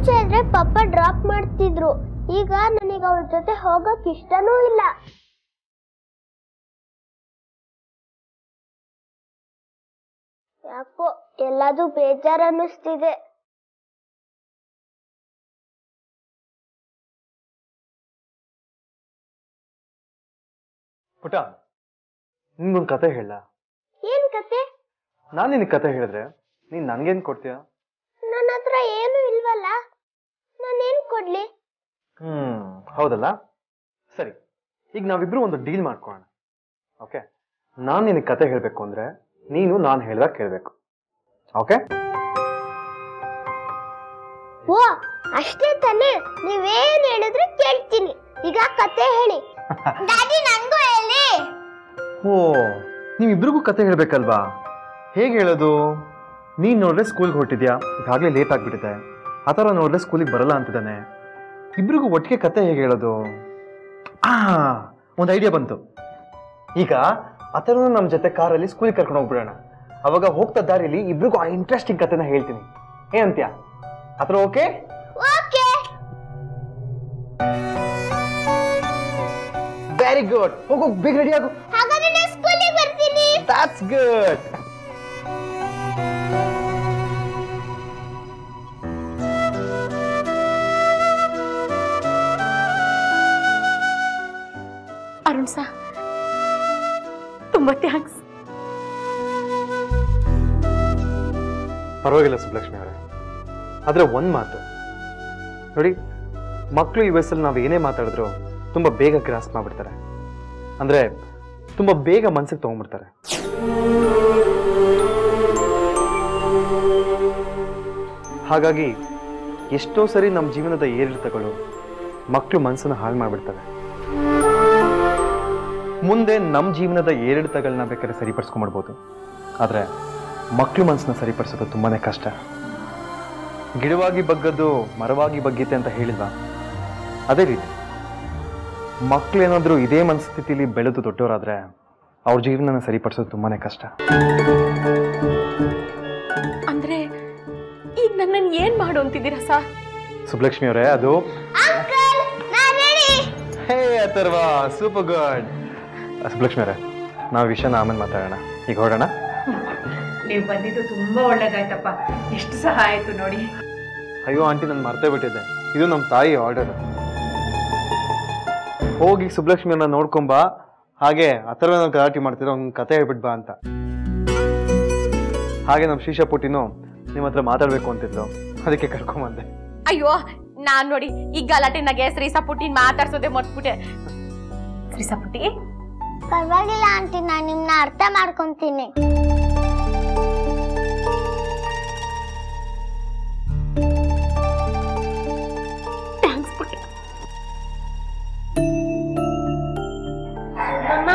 ಮುಂಚೆ ಇದ್ರೆ ಪಪ್ಪ ಡ್ರಾಪ್ ಮಾಡ್ತಿದ್ರು. ಈಗ ನನಗೆ ಅವ್ರ ಜೊತೆ ಹೋಗಕ್ ಇಷ್ಟನೂ ಇಲ್ಲ. ಯಾಕೋ ಎಲ್ಲದೂ ಬೇಜಾರ್ ಅನ್ನಿಸ್ತಿದೆ. ಪುಟ, ನಿನ್ಗೊಂದು ಕತೆ ಹೇಳ. ಏನ್ ಕತೆ? ನಾನು ನಿನಗೆ ಕತೆ ಹೇಳಿದ್ರೆ ನೀನ್ ನನ್ಗೇನ್ ಕೊಡ್ತೀಯ? ನನ್ನ ಹತ್ರ ಏನು ಇಲ್ವಲ್ಲ, ನಾನೇನ್ ಕೊಡ್ಲಿ? ಹೌದಲ್ಲ, ಸರಿ. ಈಗ ನಾವಿಬ್ರು ಒಂದು ಡೀಲ್ ಮಾಡ್ಕೊಳ್ಳೋಣ. ಓಕೆ, ನಾನು ನಿನಗೆ ಕತೆ ಹೇಳ್ಬೇಕು ಅಂದ್ರೆ ನೀನು ನಾನು ಹೇಳ್ದಾಗ ಕೇಳ್ಬೇಕು. ಓಕೆ? ಓ ಅಷ್ಟೇ ತಾನೆ, ನೀವೇನ್ ಹೇಳಿದ್ರೆ ಕೇಳ್ತೀನಿ. ಈಗ ಕತೆ ಹೇಳಿ. ಡ್ಯಾಡಿ ನಂಗೂ ಹೇಳಿ. ಓ, ನೀವಿಬ್ರಿಗೂ ಕತೆ ಹೇಳ್ಬೇಕಲ್ವಾ? ಹೇಗೆ ಹೇಳೋದು? ನೀನ್ ನೋಡಿದ್ರೆ ಸ್ಕೂಲ್ಗೆ ಹೊರಟಿದ್ಯಾ, ಈಗಾಗಲೇ ಲೇಟ್ ಆಗ್ಬಿಟ್ಟಿದೆ. ಆ ಥರ ನೋಡಿದ್ರೆ ಸ್ಕೂಲಿಗೆ ಬರಲ್ಲ ಅಂತಿದ್ದಾನೆ. ಇಬ್ರಿಗೂ ಒಟ್ಟಿಗೆ ಕತೆ ಹೇಗೆ ಹೇಳೋದು? ಒಂದು ಐಡಿಯಾ ಬಂತು. ಈಗ ಆ ಥರ ನಮ್ಮ ಜೊತೆ ಕಾರಲ್ಲಿ ಸ್ಕೂಲಿಗೆ ಕರ್ಕೊಂಡು ಹೋಗ್ಬಿಡೋಣ. ಅವಾಗ ಹೋಗ್ತಾ ದಾರಿಲಿ ಇಬ್ರಿಗೂ ಆ ಇಂಟ್ರೆಸ್ಟಿಂಗ್ ಕತೆನ ಹೇಳ್ತೀನಿ. ಏನಂತ್ಯಾ? ಆ ಥರ ಓಕೆ? ಓಕೆ. Very good. ಹೋಗು, ಬೇಗ ರೆಡಿ ಆಗು. ಹಾಗಾದ್ರೆ ನಾನು ಸ್ಕೂಲಿಗೆ ಬರ್ತೀನಿ. That's good. ಅರುಣ್ ಸರ್, ತುಂಬಾ ಥ್ಯಾಂಕ್ಸ್. ಪರವಾಗಿಲ್ಲ ಸುಬ್ಲಕ್ಷ್ಮಿ ಅವರೇ. ಆದ್ರೆ ಒಂದ್ ಮಾತು ನೋಡಿ, ಮಕ್ಕಳು ಈ ವಯಸ್ಸಲ್ಲಿ ನಾವು ಏನೇ ಮಾತಾಡಿದ್ರು ತುಂಬಾ ಬೇಗ ಗ್ರಾಸ್ ಮಾಡ್ಬಿಡ್ತಾರೆ. ಅಂದ್ರೆ ತುಂಬಾ ಬೇಗ ಮನ್ಸಿಗೆ ತಗೊಂಡ್ಬಿಡ್ತಾರೆ. ಹಾಗಾಗಿ ಎಷ್ಟೋ ಸರಿ ನಮ್ಮ ಜೀವನದ ಏರಿಳಿತಗಳು ಮಕ್ಕಳು ಮನಸ್ಸನ್ನು ಹಾಳು ಮಾಡ್ಬಿಡ್ತವೆ. ಮುಂದೆ ನಮ್ಮ ಜೀವನದ ಏರಿಳಿತಗಳನ್ನ ಬೇಕಾದ್ರೆ ಸರಿಪಡಿಸ್ಕೊಂಡ್ಬಿಡ್ಬೋದು, ಆದ್ರೆ ಮಕ್ಕಳು ಮನಸ್ಸನ್ನ ಸರಿಪಡಿಸೋದು ತುಂಬಾನೇ ಕಷ್ಟ. ಗಿಡವಾಗಿ ಬಗ್ಗದ್ದು ಮರವಾಗಿ ಬಗ್ಗೀತೆ ಅಂತ ಹೇಳಿಲ್ವಾ? ಅದೇ ರೀತಿ ಮಕ್ಕಳೇನಾದ್ರೂ ಇದೇ ಮನಸ್ಥಿತಿಲಿ ಬೆಳೆದು ದೊಡ್ಡವರಾದ್ರೆ ಅವ್ರ ಜೀವನನ ಸರಿಪಡಿಸೋದು ತುಂಬಾನೇ ಕಷ್ಟ. ಅಂದ್ರೆ ಈಗ ನನ್ನನ್ನು ಏನ್ ಮಾಡು ಅಂತಿದ್ದೀರಾ ಸರ್? ಸುಬ್ಲಕ್ಷ್ಮಿ ಅವರೇ, ಅದು ಅಂಕಲ್ ನಾನು ರೆಡಿ. ಹೇ ಅಥರ್ವಾ, ಸೂಪರ್ ಗುಡ್. ಸುಬ್ಲಕ್ಷ್ಮಿ ಅವರೇ, ನಾವು ವಿಷಯನ ಆಮೇಲೆ ಮಾತಾಡೋಣ. ಈಗ ಹೊರಡೋಣ. ನೀವು ಬಂದಿದ್ದು ತುಂಬಾ ಒಳ್ಳೇದಾಯ್ತಪ್ಪ. ಎಷ್ಟು ಸಹಾಯ ಆಯ್ತು ನೋಡಿ. ಅಯ್ಯೋ ಆಂಟಿ, ನಾನು ಮರ್ತೇ ಬಿಟ್ಟಿದ್ದೆ. ಇದು ನಮ್ಮ ತಾಯಿ ಆರ್ಡರ್. ಹೋಗಿ ಸುಬ್ಲಕ್ಷ್ಮಿಯನ್ನ ನೋಡ್ಕೊಂಬಾ, ಹಾಗೆ ಅಥರ್ವ ಗಲಾಟೆ ಮಾಡ್ತಿರೋ ಒಂದು ಕತೆ ಹೇಳ್ಬಿಟ್ ಬಾ ಅಂತ. ಹಾಗೆ ನಮ್ಮ ಶ್ರೀಶಾ ಪುಟ್ಟಿನೂ ನಿಮ್ಮ ಹತ್ರ ಮಾತಾಡ್ಬೇಕು ಅಂತಿದ್ಲು, ಅದಕ್ಕೆ ಕರ್ಕೊಂಬಂದೆ. ಅಯ್ಯೋ, ನಾನ್ ನೋಡಿ ಈ ಗಲಾಟೆನಾಗೆ ಶ್ರೀಸಾಪುಟ್ಟಿನ ಮಾತಾಡ್ಸೋದೆ ಮರ್ತ್ಬಿಟ್ಟೆ. ಶ್ರೀಸಾಪುಟ್ಟಿ, ಪರವಾಗಿಲ್ಲ ಆಂಟಿ, ನಾನು ನಿಮ್ನ ಅರ್ಥ ಮಾಡ್ಕೊಂತೀನಿ. ಥ್ಯಾಂಕ್ಸ್ ಪುಟ್ಟಿ. ಅಮ್ಮ,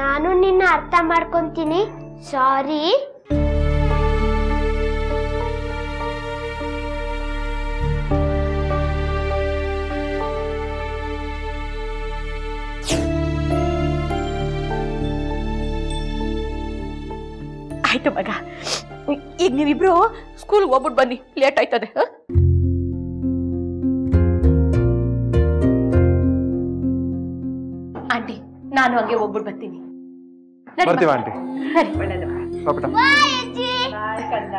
ನಾನು ನಿನ್ನ ಅರ್ಥ ಮಾಡ್ಕೊಂತೀನಿ. ಸಾರಿ. ಆಯ್ತು ಮಗ, ಈಗ ನೀವಿಬ್ರು ಸ್ಕೂಲ್ಗೆ ಹೋಗ್ಬಿಟ್ಟು ಬನ್ನಿ, ಲೇಟ್ ಆಯ್ತದೆ. ಆಂಟಿ, ನಾನು ಹಂಗೆ ಹೋಗ್ಬಿಟ್ಟು ಬರ್ತೀನಿ. ಬರ್ತೀವ ಆಂಟಿ. ಒಳ್ಳೇದು. ಪಾಪಟ. ಬಾಯ್ ಅಜ್ಜಿ. ಬಾಯ್ ಕಂದ.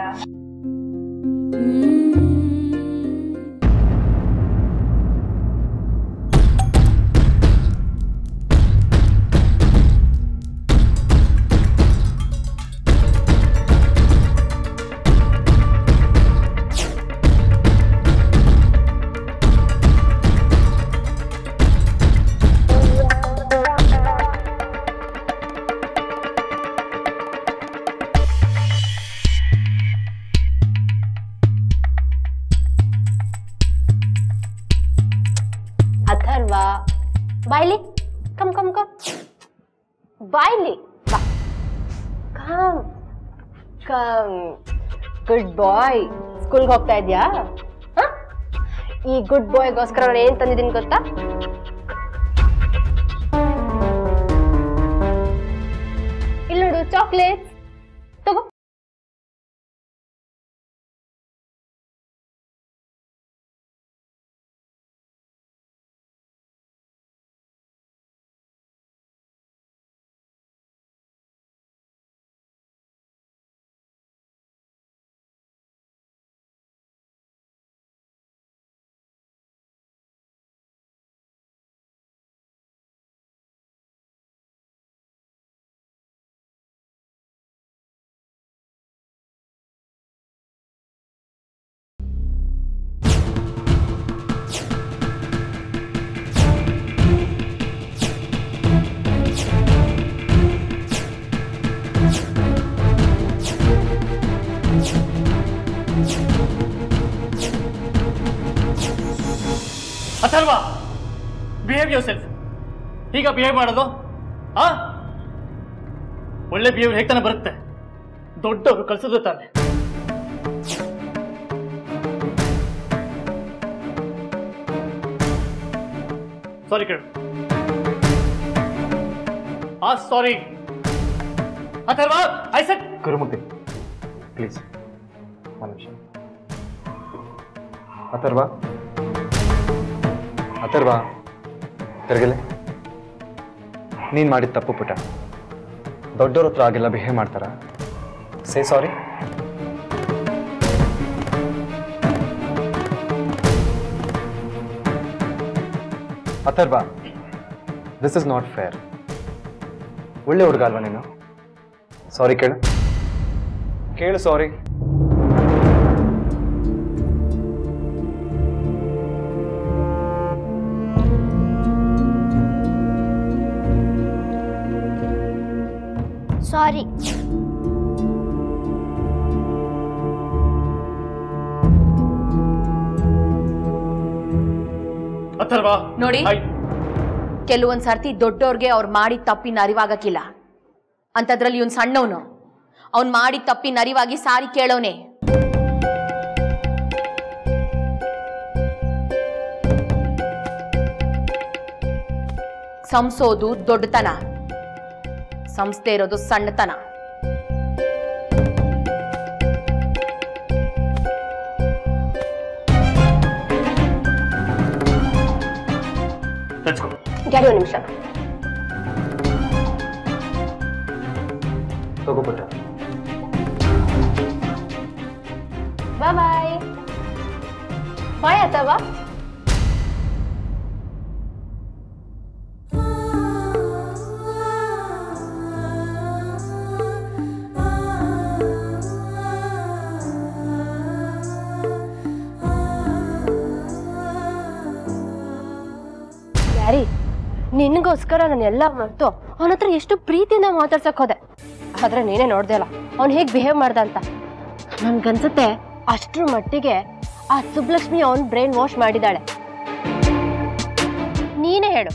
ಅಥರ್ವ, ಬಾಯ್ಲಿ, ಕಮ್ ಕಮ್ ಕಮ್, ಬಾಯ್ಲಿ, ಕಮ್ ಕಮ್. Good boy. ಸ್ಕೂಲ್ಗೆ ಹೋಗ್ತಾ ಇದ್ಯಾ? ಈ ಗುಡ್ ಬಾಯ್ಗೋಸ್ಕರ ನಾನು ಏನ್ ತಂದಿದ್ದೀನಿ ಗೊತ್ತಾ? ಇಲ್ಲಿ ನೋಡು, ಚಾಕ್ಲೇಟ್ ತಗೋ. Atharva, behave your self. ಈಗ ಬಿಹೇವ್ ಮಾಡೋದು ಆ ಒಳ್ಳೆ ಬಿಹೇವ್ ಹೇಗೆ ತಾನೆ ಬರುತ್ತೆ? ದೊಡ್ಡವರು ಕಲಿಸಿದ್ರು ತಾನೆ. ಸಾರಿ ಕೇಳು. Sorry Atharva, I said. Gurumurthy please ಒಂದು ನಿಮಿಷ. ಅಥರ್ವಾ, ಅಥರ್ವಾ, ತಿರ್ಗಲೆ. ನೀನು ಮಾಡಿದ ತಪ್ಪು ಪುಟ. ದೊಡ್ಡವ್ರ ಹತ್ರ ಆಗೆಲ್ಲ ಬಿಹೇವ್ ಮಾಡ್ತಾರ? Say sorry. Atharva, this is not fair. ಒಳ್ಳೆ ಹುಡುಗ ಅಲ್ವಾ ನೀನು? ಸಾರಿ ಕೇಳು, ಕೇಳು ಸಾರಿ. ಸಾರಿ. ಅಥರ್ವಾ ನೋಡಿ, ಕೆಲವೊಂದ್ ಸರ್ತಿ ದೊಡ್ಡವ್ರಿಗೆ ಅವ್ರು ಮಾಡಿದ ತಪ್ಪಿನ ಅರಿವಾಗಕ್ಕಿಲ್ಲ. ಅಂತದ್ರಲ್ಲಿ ಇವ್ನ್ ಸಣ್ಣವನು, ಅವ್ನ್ ಮಾಡಿದ ತಪ್ಪಿನ ಅರಿವಾಗಿ ಸಾರಿ ಕೇಳೋನೆ. ಸಂಸೋದು ದೊಡ್ಡತನ, ಸಂಸ್ಥೆ ಇರೋದು ಸಣ್ಣತನ. ಡ್ಯಾಡಿ ಒಂದು ನಿಮಿಷ. ತಗೋಬಿಟ್ಟ. ಬಾಯ್ ಬಾಯ್ ಅಥವಾ ಯಾರಿ ನಿನ್ಗೋಸ್ಕರ ನಾನೆಲ್ಲ ಮರ್ತು ಅವನ ಹತ್ರ ಎಷ್ಟು ಪ್ರೀತಿಯಿಂದ ಮಾತಾಡ್ಸಕ್ ಹೋದೆ. ಆದ್ರೆ ನೀನೇ ನೋಡ್ದೆ ಅಲ್ಲ ಅವ್ನು ಹೇಗೆ ಬಿಹೇವ್ ಮಾಡ್ದ ಅಂತ. ನನ್ಗನ್ಸುತ್ತೆ ಅಷ್ಟ್ರ ಮಟ್ಟಿಗೆ ಆ ಸುಬ್ಲಕ್ಷ್ಮಿ ಅವನ್ ಬ್ರೈನ್ ವಾಶ್ ಮಾಡಿದಾಳೆ. ನೀನೇ ಹೇಳು,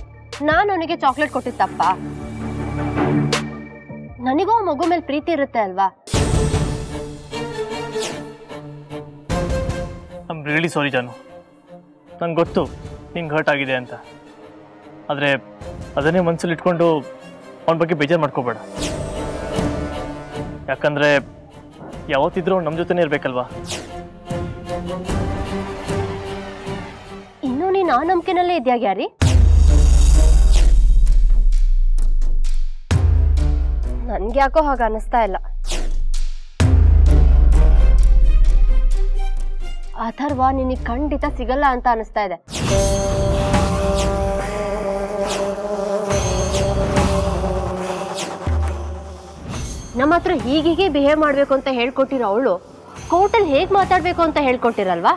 ನಾನು ಅವನಿಗೆ ಚಾಕ್ಲೇಟ್ ಕೊಟ್ಟಿದ್ದಪ್ಪ? ನನಗೂ ಮಗು ಮೇಲೆ ಪ್ರೀತಿ ಇರುತ್ತೆ ಅಲ್ವಾ? ಐ ಆಮ್ ರಿಯಲಿ ಸಾರಿ ಜಾನು. ನಂಗೆ ಗೊತ್ತು ನಿಂಗೆ ಹರ್ಟ್ ಆಗಿದೆ ಅಂತ. ಆದರೆ ಅದನ್ನೇ ಮನಸ್ಸಲ್ಲಿ ಇಟ್ಕೊಂಡು ಅವನ ಬಗ್ಗೆ ಬೇಜಾರು ಮಾಡ್ಕೋಬೇಡ. ಯಾಕಂದರೆ ಯಾವತ್ತಿದ್ರೂ ನಮ್ಮ ಜೊತೆನೇ ಇರಬೇಕಲ್ವಾ? ಇನ್ನೂ ನೀನು ಆ ನಂಬಿಕೆನಲ್ಲೇ ಇದೆಯಾ ಗ್ಯಾರಿ? ನನ್ಗೆ ಯಾಕೋ ಹಾಗೆ ಅನಿಸ್ತಾ ಇಲ್ಲ. ಅಥರ್ವ ನಿನಗೆ ಖಂಡಿತ ಸಿಗಲ್ಲ ಅಂತ ಅನಿಸ್ತಾ ಇದೆ. ನಮ್ಮ ಹತ್ರ ಹೀಗೆ ಬಿಹೇವ್ ಮಾಡಬೇಕು ಅಂತ ಹೇಳ್ಕೊಟ್ಟಿರೋ ಅವಳು ಕೋರ್ಟಲ್ಲಿ ಹೇಗೆ ಮಾತಾಡಬೇಕು ಅಂತ ಹೇಳ್ಕೊಟ್ಟಿರಲ್ವಾ?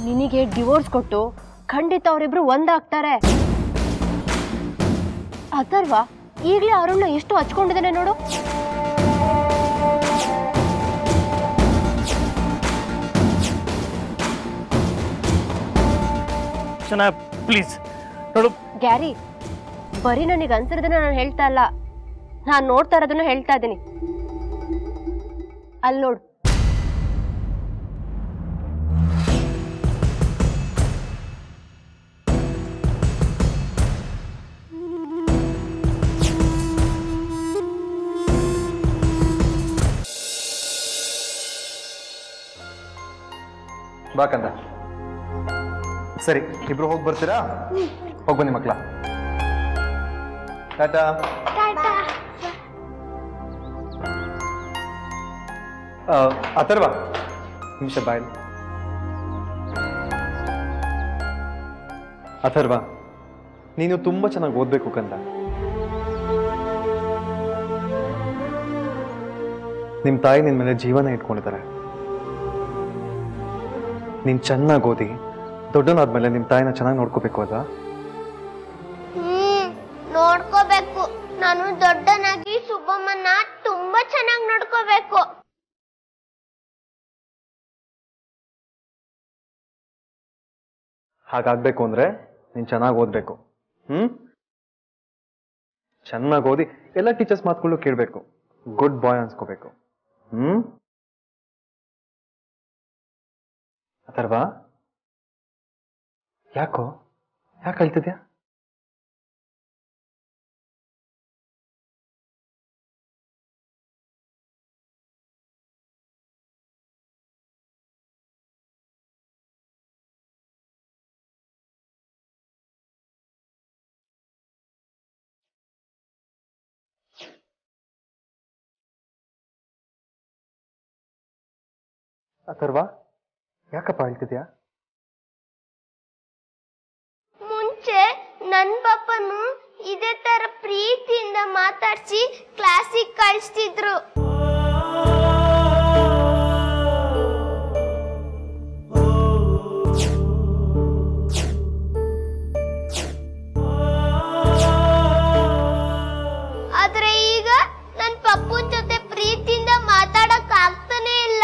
ನಿನಗೆ ಡಿವೋರ್ಸ್ ಕೊಟ್ಟು ಖಂಡಿತ ಅವರಿಬ್ರು ಒಂದಾಗ್ತಾರೆ. ಅಥರ್ವ ಈಗಲೇ ಅರುಣ್ನ ಎಷ್ಟು ಹಚ್ಕೊಂಡಿದ್ದಾನೆ ನೋಡು. ಪ್ಲೀಸ್ ನೋಡು ಗ್ಯಾರಿ, ಬರೀ ನನಗೆ ಅನ್ಸಿರೋದನ್ನ ನಾನು ಹೇಳ್ತಾ ಇಲ್ಲ, ನಾನು ನೋಡ್ತಾ ಇರೋದನ್ನ ಹೇಳ್ತಾ ಇದ್ದೀನಿ. ಅಲ್ಲಿ ನೋಡು. ಬಾಕಂದ ಸರಿ, ಇಬ್ರು ಹೋಗಿ ಬರ್ತೀರಾ? ಹೋಗಿ ಬನ್ನಿ ಮಕ್ಕಳ. ಟಾಟಾ. ಅಥರ್ವ ನಿಮಿಷ ಬಾಯ್. ಅಥರ್ವ, ನೀನು ತುಂಬಾ ಚೆನ್ನಾಗಿ ಓದ್ಬೇಕು ಕಂದ. ನಿಮ್ಮ ತಾಯಿ ನಿನ್ನ ಮೇಲೆ ಜೀವನ ಇಟ್ಕೊಂಡಿದ್ದಾರೆ. ನೀನು ಚೆನ್ನಾಗಿ ಓದಿ ದೊಡ್ಡನಾದ್ಮೇಲೆ ನಿಮ್ಮ ತಾಯಿನ ಚೆನ್ನಾಗಿ ನೋಡ್ಕೋಬೇಕು ಅಲ್ವಾ? ನೋಡ್ಕೋಬೇಕು. ನಾನು ದೊಡ್ಡನಾಗಿ ಸುಬ್ಬಮ್ಮನ ತುಂಬಾ ತುಂಬಾ ಚೆನ್ನಾಗಿ ನೋಡ್ಕೋಬೇಕು. ಹಾಗಾಗ್ಬೇಕು ಅಂದ್ರೆ ನೀನ್ ಚೆನ್ನಾಗಿ ಓದ್ಬೇಕು. ಚೆನ್ನಾಗಿ ಓದಿ ಎಲ್ಲ ಟೀಚರ್ಸ್ ಮಾತುಗಳು ಕೇಳಬೇಕು. ಗುಡ್ ಬಾಯ್ ಅನ್ಸ್ಕೋಬೇಕು. ಅಥರ್ವ, ಯಾಕೆ ಅಳ್ತಿದ್ಯಾ? ಅಥರ್ವ, ಯಾಕಪ್ಪ ಹೇಳ್ತಿದ್ಯಾ? ಮುಂಚೆ ನನ್ ಪಾಪನು ಇದೇ ತರ ಪ್ರೀತಿಯಿಂದ ಮಾತಾಡ್ಸಿ ಕ್ಲಾಸಿಗೆ ಕಳಿಸ್ತಿದ್ರು. ಆದ್ರೆ ಈಗ ನನ್ ಪಪ್ಪನ್ ಜೊತೆ ಪ್ರೀತಿಯಿಂದ ಮಾತಾಡಕ್ ಆಗ್ತಾನೆ ಇಲ್ಲ.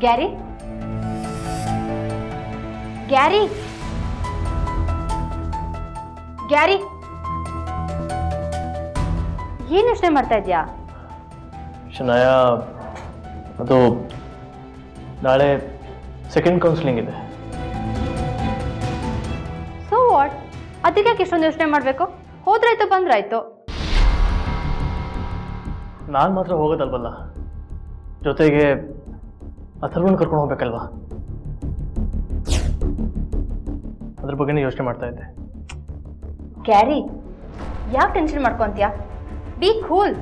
ಗ್ಯಾರಿ, ಗ್ಯಾರಿ, ಗ್ಯಾರಿ, ಏನ್ ಯೋಚನೆ ಮಾಡ್ತಾ ಇದ್ಯಾ? ಶನಾಯ, ಅದು ನಾಳೆ ಸೆಕೆಂಡ್ ಕೌನ್ಸಿಲಿಂಗ್ ಇದೆ. So what? ಅದಕ್ಕೆ ಇಷ್ಟೊಂದು ಯೋಚನೆ ಮಾಡಬೇಕು? ಹೋದ್ರಾಯ್ತು, ಬಂದ್ರಾಯ್ತು. ನಾನು ಮಾತ್ರ ಹೋಗೋದಲ್ವಲ್ಲ, ಜೊತೆಗೆ ಅಥರ್ವನ್ ಕರ್ಕೊಂಡು ಹೋಗ್ಬೇಕಲ್ವಾ? ಅದ್ರ ಬಗ್ಗೆನೇ ಯೋಚನೆ ಮಾಡ್ತಾ ಇದ್ದೆ. ಗ್ಯಾರಿ, ಯಾಕೆ ಟೆನ್ಷನ್ ಮಾಡ್ಕೊಂತೀಯ? Be cool.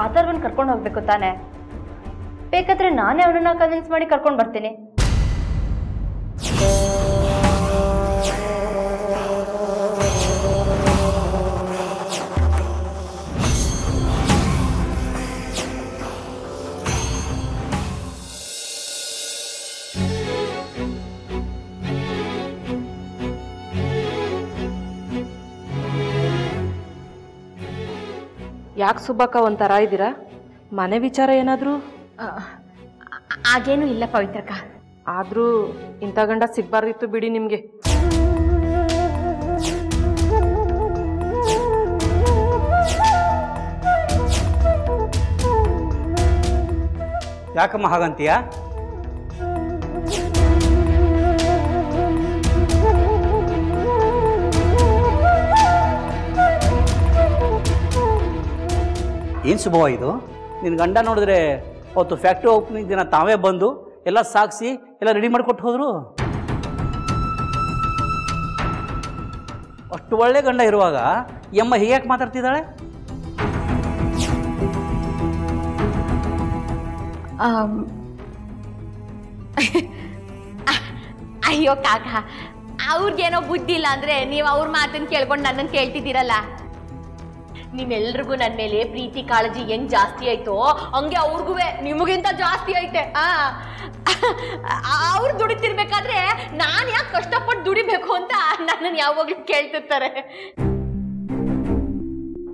ಅಥರ್ವನ್ ಕರ್ಕೊಂಡು ಹೋಗ್ಬೇಕು ತಾನೆ. ಬೇಕಾದ್ರೆ ನಾನೇ ಅವನನ್ನ ಕನ್ವಿನ್ಸ್ ಮಾಡಿ ಕರ್ಕೊಂಡು ಬರ್ತೀನಿ. ಯಾಕೆ ಸುಬ್ಬಕ್ಕ ಒಂಥರ ಇದ್ದೀರಾ? ಮನೆ ವಿಚಾರ ಏನಾದರೂ? ಹಾಗೇನೂ ಇಲ್ಲ ಪವಿತ್ರಕ್ಕ. ಆದರೂ ಇಂಥ ಗಂಡ ಸಿಗ್ಬಾರ್ದಿತ್ತು ಬಿಡಿ ನಿಮಗೆ. ಯಾಕಮ್ಮ ಹಾಗಂತೀಯ? ಏನು ಶುಭವ ಇದು? ನಿನ್ನ ಗಂಡ ನೋಡಿದ್ರೆ ಅವತ್ತು ಫ್ಯಾಕ್ಟ್ರಿ ಓಪನಿಂಗ್ ದಿನ ತಾವೇ ಬಂದು ಎಲ್ಲ ಸಾಗಿಸಿ ಎಲ್ಲ ರೆಡಿ ಮಾಡಿಕೊಟ್ಟು ಹೋದರು. ಅಷ್ಟು ಒಳ್ಳೆ ಗಂಡ ಇರುವಾಗ ಎಮ್ಮ ಹೀಗ್ಯಾಕೆ ಮಾತಾಡ್ತಿದ್ದಾಳೆ? ಅಯ್ಯೋ ಕಾಕ, ಅವ್ರಿಗೇನೋ ಬುದ್ಧಿ ಇಲ್ಲ ಅಂದ್ರೆ ನೀವು ಅವ್ರ ಮಾತನ್ನು ಕೇಳ್ಕೊಂಡು ನನ್ನನ್ನು ಕೇಳ್ತಿದ್ದೀರಲ್ಲ. ನಿಮ್ಮೆಲ್ರಿಗೂ ನನ್ನ ಮೇಲೆ ಪ್ರೀತಿ ಕಾಳಜಿ ಹೆಂಗ್ ಜಾಸ್ತಿ ಆಯ್ತೋ ಹಂಗೆ ಅವ್ರಿಗೂ ನಿಮಗಿಂತ ಜಾಸ್ತಿ ಐತೆ. ಅವ್ರು ದುಡಿತಿರ್ಬೇಕಾದ್ರೆ ನಾನು ಯಾಕೆ ಕಷ್ಟಪಟ್ಟು ದುಡಿಬೇಕು ಅಂತ ನನ್ನನ್ನು ಯಾವಾಗ್ಲೂ ಕೇಳ್ತಿರ್ತಾರೆ.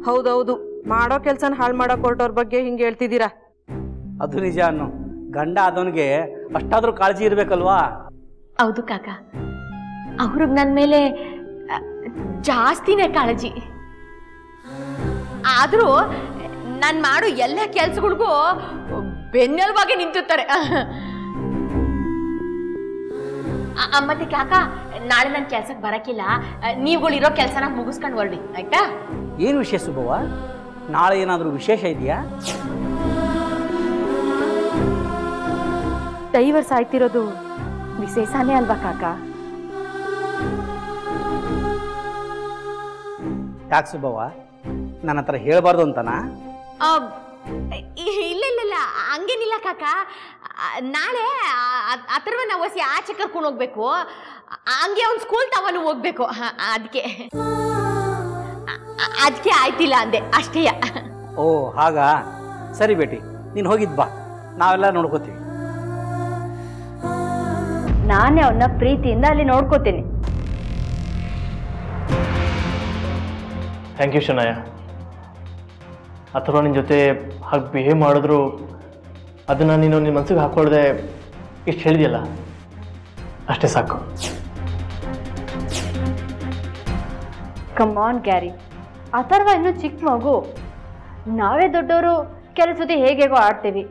ಹೌದೌದು, ಮಾಡೋ ಕೆಲಸನ ಹಾಳು ಮಾಡೋಕೆ ಹೊರಟೋರ್ ಬಗ್ಗೆ ಹಿಂಗೆ ಹೇಳ್ತಿದ್ದೀರಾ. ಅದು ನಿಜ ಅನ್ನು. ಗಂಡ ಆದವನಿಗೆ ಅಷ್ಟಾದ್ರೂ ಕಾಳಜಿ ಇರಬೇಕಲ್ವಾ? ಹೌದು ಕಾಕ, ಅವ್ರಿಗೆ ನನ್ನ ಮೇಲೆ ಜಾಸ್ತಿನೇ ಕಾಳಜಿ. ಆದರೂ ನಾನು ಮಾಡೋ ಎಲ್ಲ ಕೆಲ್ಸಗಳಿಗೂ ಬೆನ್ನೆಲುಬಾಗಿ ನಿಂತಿರ್ತಾರೆ. ಮತ್ತೆ ಕಾಕ, ನಾಳೆ ನನ್ನ ಕೆಲ್ಸಕ್ಕೆ ಬರಕ್ಕಿಲ್ಲ. ನೀವುಗಳಿರೋ ಕೆಲಸನ ಮುಗಿಸ್ಕೊಂಡು ಹೊರಡಿ, ಆಯ್ತಾ? ಏನು ವಿಶೇಷ ಶುಭವ? ನಾಳೆ ಏನಾದರೂ ವಿಶೇಷ ಇದೆಯಾ? ಡೈವರ್ಸ್ ಆಯ್ತಿರೋದು ವಿಶೇಷನೇ ಅಲ್ವಾ ಕಾಕ? ಯಾಕೆ ಸುಬ್ಬವ್ವ, ನನ್ನ ಹತ್ರ ಹೇಳಬಾರ್ದು ಅಂತನಾ? ಇಲ್ಲ ಇಲ್ಲ ಇಲ್ಲ, ಹಂಗೇನಿಲ್ಲ ಕಾಕ. ನಾಳೆ ಅಥರ್ವನ ವಸಿ ಆಚೆ ಕರ್ಕೊಂಡು ಹೋಗ್ಬೇಕು. ಹಂಗೆ ಅವ್ನು ಸ್ಕೂಲ್ ತವನು ಹೋಗ್ಬೇಕು. ಅದಕ್ಕೆ ಆಯ್ತಿಲ್ಲ ಅಂದೆ ಅಷ್ಟೇ. ಓ ಹಾಗಾ, ಸರಿ ಬೇಟಿ, ನೀನು ಹೋಗಿದ್ ಬಾ, ನಾವೆಲ್ಲ ನೋಡ್ಕೋತೀವಿ. ನಾನೇ ಅವನ್ನ ಪ್ರೀತಿಯಿಂದ ಅಲ್ಲಿ ನೋಡ್ಕೋತೀನಿ. Thank you Shanayya. ಅಥವಾ ನಿನ್ನ ಜೊತೆ ಹಾಗೆ ಬಿಹೇವ್ ಮಾಡಿದ್ರು ಅದನ್ನು ನೀನು ನಿನ್ನ ಮನಸ್ಸಿಗೆ ಹಾಕ್ಕೊಳ್ದೆ ಇಷ್ಟು ಹೇಳಿದೆಯಲ್ಲ, ಅಷ್ಟೇ ಸಾಕು. ಕಮ್ ಆನ್ ಗ್ಯಾರಿ, ಅಥರ್ವ ಇನ್ನೂ ಚಿಕ್ಕ ಮಗು. ನಾವೇ ದೊಡ್ಡವರು ಕೆಲಸದ ಹೇಗೇಗೋ ಆಡ್ತೀವಿ.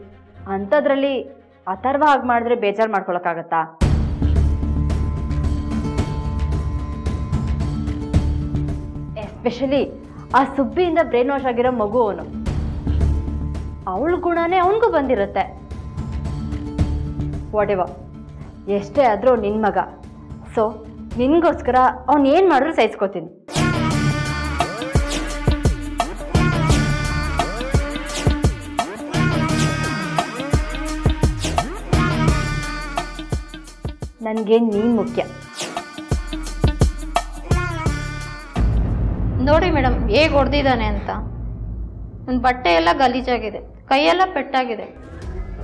ಅಂಥದ್ರಲ್ಲಿ ಅಥರ್ವ ಹಾಗೆ ಮಾಡಿದ್ರೆ ಬೇಜಾರು ಮಾಡ್ಕೊಳಕ್ಕಾಗತ್ತಾ? ಎಸ್ಪೆಷಲಿ ಆ ಸುಬ್ಬಿಯಿಂದ ಬ್ರೈನ್ ವಾಶ್ ಆಗಿರೋ ಮಗು ಅವನು. ಅವಳ ಗುಣನೇ ಅವನಿಗೂ ಬಂದಿರುತ್ತೆ. ವಾಟೆವರ್, ಎಷ್ಟೇ ಆದರೂ ನಿನ್ನ ಮಗ. ಸೊ ನಿನಗೋಸ್ಕರ ಅವನು ಏನು ಮಾಡಿದ್ರು ಸಹಿಸ್ಕೋತೀನಿ. ನನಗೆ ನೀನು ಮುಖ್ಯ. ನೋಡಿ ಮೇಡಮ್ ಹೇಗೆ ಹೊಡೆದಿದ್ದಾನೆ ಅಂತ. ನನ್ನ ಬಟ್ಟೆ ಎಲ್ಲ ಗಲೀಜಾಗಿದೆ, ಕೈಯೆಲ್ಲ ಪೆಟ್ಟಾಗಿದೆ.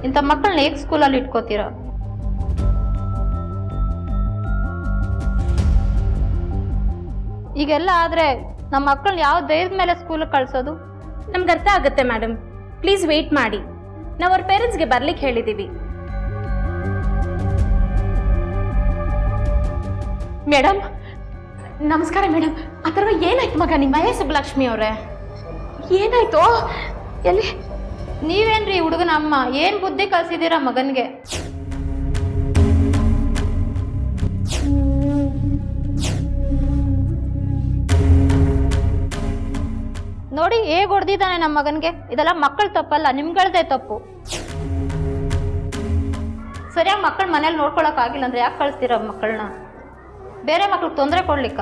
ಇಂಥ ಮಕ್ಕಳನ್ನ ಹೇಗೆ ಸ್ಕೂಲಲ್ಲಿ ಇಟ್ಕೋತೀರಾ? ಈಗೆಲ್ಲ ಆದರೆ ನಮ್ಮ ಮಕ್ಕಳನ್ನ ಯಾವ ಧೈರ್ಯದ ಮೇಲೆ ಸ್ಕೂಲಿಗೆ ಕಳಿಸೋದು? ನಮ್ಗೆ ಅರ್ಥ ಆಗುತ್ತೆ ಮೇಡಮ್, ಪ್ಲೀಸ್ ವೆಯ್ಟ್ ಮಾಡಿ. ನಾವು ಅವ್ರ ಪೇರೆಂಟ್ಸ್ಗೆ ಬರ್ಲಿಕ್ಕೆ ಹೇಳಿದ್ದೀವಿ. ಮೇಡಮ್ ನಮಸ್ಕಾರ. ಮೇಡಮ್ ಅಥರ್ವ ಏನಾಯ್ತು ಮಗ ನಿಮ್ಮ? ಸುಬ್ಬಲಕ್ಷ್ಮಿ ಅವರೇ, ಏನಾಯ್ತು? ಎಲ್ಲಿ? ನೀವೇನ್ರಿ ಹುಡುಗನ ಅಮ್ಮ, ಏನು ಬುದ್ಧಿ ಕಲಿಸಿದ್ದೀರಾ ಮಗನಿಗೆ? ನೋಡಿ ಹೇಗೆ ಹೊಡೆದಿದ್ದಾನೆ ನಮ್ಮ ಮಗನಿಗೆ. ಇದೆಲ್ಲ ಮಕ್ಕಳ ತಪ್ಪಲ್ಲ, ನಿಮ್ಗಳದೇ ತಪ್ಪು. ಸರಿಯಾಗಿ ಮಕ್ಕಳು ಮನೇಲಿ ನೋಡ್ಕೊಳಕ್ಕಾಗಿಲ್ಲ ಅಂದ್ರೆ ಯಾಕೆ ಕಳಿಸ್ತೀರ ಮಕ್ಕಳನ್ನ? ಬೇರೆ ಮಕ್ಳಿಗೆ ತೊಂದರೆ ಕೊಡ್ಲಿಕ್ಕ?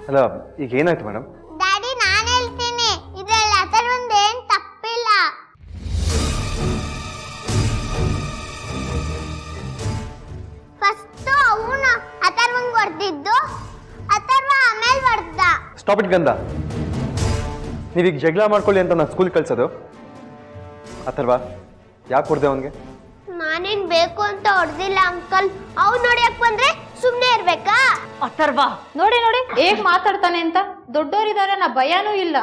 ಅಲ್ಲ, ಈಗ ಏನಾಯ್ತು ಮೇಡಮ್? ಡ್ಯಾಡಿ, ನಾನು ಹೇಳ್ತೀನಿ, ಇದ್ರಲ್ಲಿ ಅಥರ್ವಂದು ಏನ್ ತಪ್ಪಿಲ್ಲ. ಫಸ್ಟ್ ಅವನು ಅಥರ್ವಂಗ್ ಹೊಡೆದಿದ್ದು, ಅಥರ್ವ ಆಮೇಲೆ ಹೊಡೆದ. ಸ್ಟಾಪ್ ಇಟ್ ಗಂಧ. ನೀವೀಗ ಜಗಳ ಮಾಡ್ಕೊಳ್ಳಿ ಅಂತ ನಾನು ಸ್ಕೂಲ್ ಕಳ್ಸೋದು? ಅಥರ್ವ ಯಾಕೆ ಹೊಡೆದೆ ಅವನಿಗೆ? ನಾನೇನ್ ಬೇಕು ಅಂತ ಹೊಡೆದಿಲ್ಲ ಅಂಕಲ್. ಅವ್ನು ನೋಡ್ಯಕ್ ಬಂದ್ರೆ ಸುಮ್ಮನೆ ಇರ್ಬೇಕಾ? ಅಥರ್ವ ನೋಡಿ ನೋಡಿ ಹೇಗ್ ಮಾತಾಡ್ತಾನೆ ಅಂತ. ದೊಡ್ಡೋರಿದ್ದಾರೆ, ನಾ ಭಯನೂ ಇಲ್ಲ.